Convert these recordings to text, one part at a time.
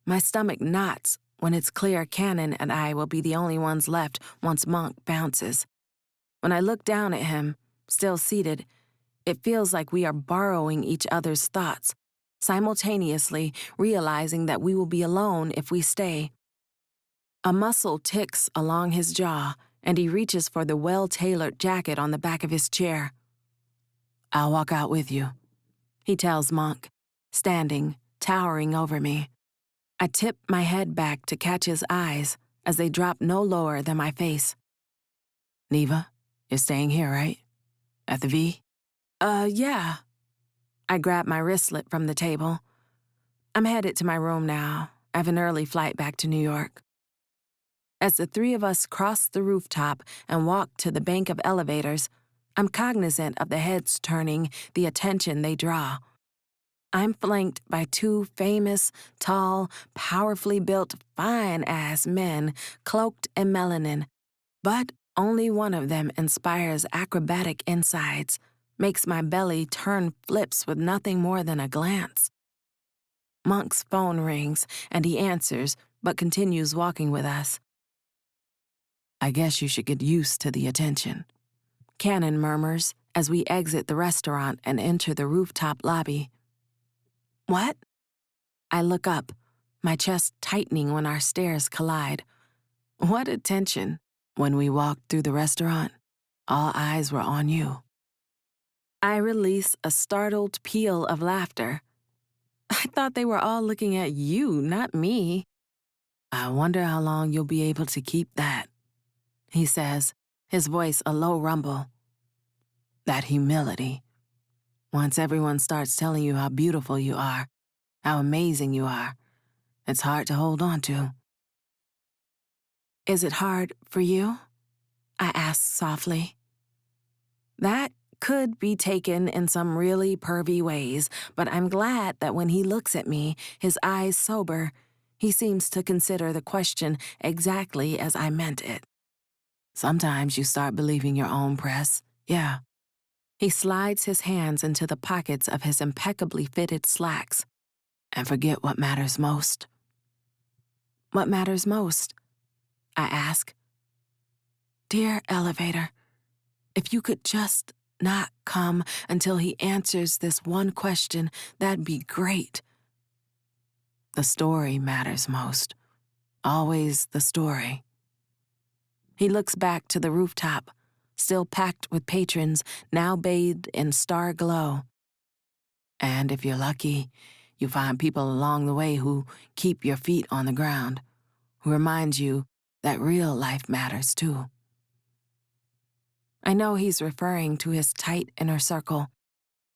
My stomach knots when it's clear Cannon and I will be the only ones left once Monk bounces. When I look down at him, still seated, it feels like we are borrowing each other's thoughts, simultaneously realizing that we will be alone if we stay. A muscle ticks along his jaw, and he reaches for the well-tailored jacket on the back of his chair. "I'll walk out with you," he tells Monk, standing, towering over me. I tip my head back to catch his eyes as they drop no lower than my face. "Neevah, you're staying here, right? At the V?" Yeah." I grab my wristlet from the table. I'm headed to my room now. I have an early flight back to New York. As the three of us cross the rooftop and walk to the bank of elevators, I'm cognizant of the heads turning, the attention they draw. I'm flanked by two famous, tall, powerfully built, fine-ass men, cloaked in melanin. But only one of them inspires acrobatic insides, makes my belly turn flips with nothing more than a glance. Monk's phone rings, and he answers, but continues walking with us. "I guess you should get used to the attention," Cannon murmurs as we exit the restaurant and enter the rooftop lobby. "What?" I look up, my chest tightening when our stares collide. "What attention?" "When we walked through the restaurant, all eyes were on you." I release a startled peal of laughter. "I thought they were all looking at you, not me." "I wonder how long you'll be able to keep that," he says, his voice a low rumble. "That humility. Once everyone starts telling you how beautiful you are, how amazing you are, it's hard to hold on to." "Is it hard for you?" I ask softly. That could be taken in some really pervy ways, but I'm glad that when he looks at me, his eyes sober, he seems to consider the question exactly as I meant it. "Sometimes you start believing your own press, yeah." He slides his hands into the pockets of his impeccably fitted slacks. "And forget what matters most." "What matters most?" I ask. Dear elevator, if you could just not come until he answers this one question, that'd be great. The story matters most. Always the story. He looks back to the rooftop, still packed with patrons, now bathed in star glow. And if you're lucky, you find people along the way who keep your feet on the ground, who remind you that real life matters too. I know he's referring to his tight inner circle,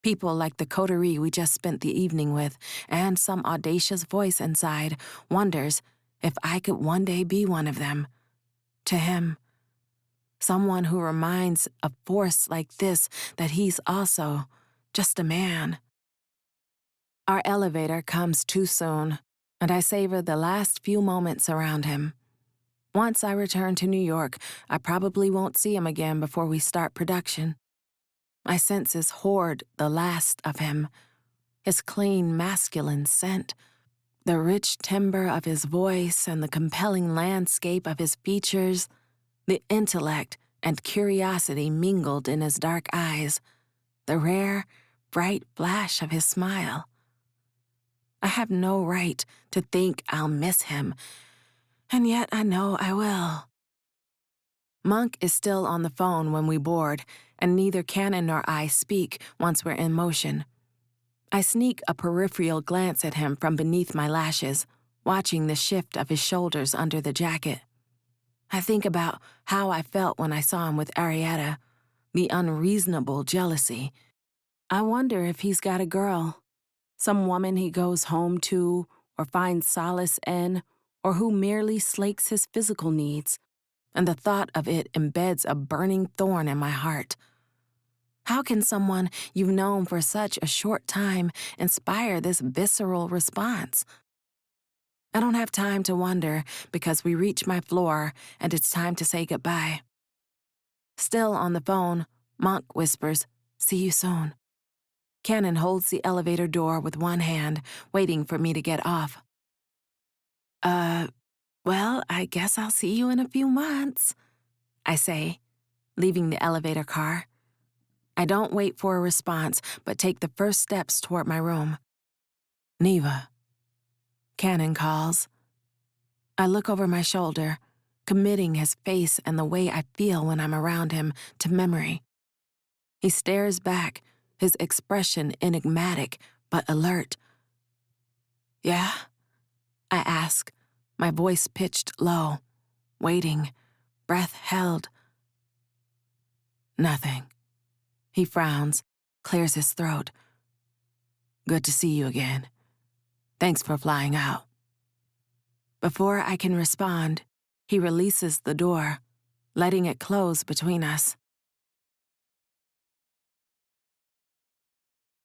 people like the coterie we just spent the evening with, and some audacious voice inside wonders if I could one day be one of them. To him, someone who reminds a force like this that he's also just a man. Our elevator comes too soon, and I savor the last few moments around him. Once I return to New York, I probably won't see him again before we start production. My senses hoard the last of him, his clean masculine scent, the rich timbre of his voice and the compelling landscape of his features, the intellect and curiosity mingled in his dark eyes, the rare, bright flash of his smile. I have no right to think I'll miss him, and yet I know I will. Monk is still on the phone when we board, and neither Cannon nor I speak once we're in motion. I sneak a peripheral glance at him from beneath my lashes, watching the shift of his shoulders under the jacket. I think about how I felt when I saw him with Arietta, the unreasonable jealousy. I wonder if he's got a girl, some woman he goes home to or finds solace in, or who merely slakes his physical needs, and the thought of it embeds a burning thorn in my heart. How can someone you've known for such a short time inspire this visceral response? I don't have time to wonder because we reach my floor and it's time to say goodbye. Still on the phone, Monk whispers, "See you soon." Cannon holds the elevator door with one hand, waiting for me to get off. Uh, well, I guess I'll see you in a few months, I say, leaving the elevator car. I don't wait for a response, but take the first steps toward my room. Neevah. Cannon calls. I look over my shoulder, committing his face and the way I feel when I'm around him to memory. He stares back, his expression enigmatic but alert. Yeah? I ask, my voice pitched low, waiting, breath held. Nothing. He frowns, clears his throat. Good to see you again. Thanks for flying out. Before I can respond, he releases the door, letting it close between us.